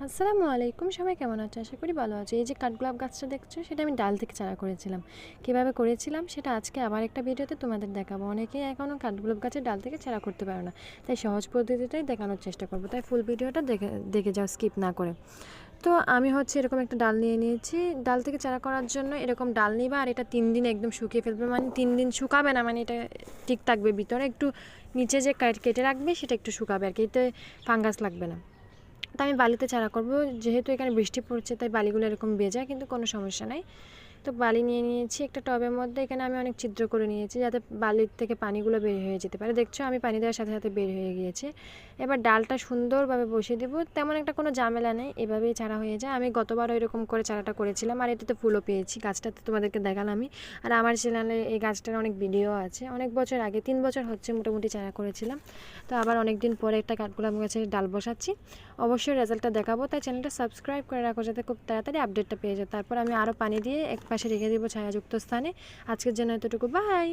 আসসালামু আলাইকুম, সবাই কেমন আছো? আশা করি ভালো আছো। এই যে কাঠগোলাপ গাছটা দেখছো, সেটা আমি ডাল থেকে চারা করেছিলাম। কিভাবে করেছিলাম সেটা আজকে আবার একটা ভিডিওতে তোমাদের দেখাবো। অনেকেই এখনও কাঠগোলাপ গাছের ডাল থেকে চারা করতে পারো না, তাই সহজ পদ্ধতিটাই দেখানোর চেষ্টা করবো। তাই ফুল ভিডিওটা দেখে দেখে যাও, স্কিপ না করে। তো আমি এরকম একটা ডাল নিয়ে নিয়েছি। ডাল থেকে চারা করার জন্য এরকম ডাল নিবা, আর এটা 3 দিন একদম শুকিয়ে ফেলবে। মানে 3 দিন শুকাবে না, মানে এটা ঠিক থাকবে ভিতরে, একটু নিচে যে কেটে রাখবে সেটা একটু শুকাবে আর কি, এতে ফাঙ্গাস লাগবে না। তো আমি বালিতে চারা করব, যেহেতু এখানে বৃষ্টি পড়ছে তাই বালিগুলো এরকম ভেজা, কিন্তু কোনো সমস্যা নাই। তো বালি নিয়ে নিয়েছি একটা টবের মধ্যে। এখানে আমি অনেক ছিদ্র করে নিয়েছি যাতে বালির থেকে পানিগুলো বের হয়ে যেতে পারে। দেখছো আমি পানি দেওয়ার সাথে সাথে বের হয়ে গিয়েছে। এবার ডালটা সুন্দরভাবে বসিয়ে দেবো, তেমন একটা কোনো ঝামেলা নেই, এভাবেই চারা হয়ে যায়। আমি গতবারও এরকম করে চারাটা করেছিলাম, আর এটাতে ফুলও পেয়েছি। গাছটাতে তোমাদেরকে দেখালামই, আর আমার চ্যানেলে এই গাছটার অনেক ভিডিও আছে। অনেক বছর আগে, 3 বছর হচ্ছে মোটামুটি চারা করেছিলাম। তো আবার অনেক দিন পরে একটা কাঠগোলাপ গাছের ডাল বসাচ্ছি। অবশ্যই রেজাল্টটা দেখাবো, তাই চ্যানেলটা সাবস্ক্রাইব করে রাখো যাতে খুব তাড়াতাড়ি আপডেটটা পেয়ে যাও। তারপর আমি আরও পানি দিয়ে এক পাশে রেখে দেবো ছায়াযুক্ত স্থানে। আজকের জন্য এতটুকু, বাই।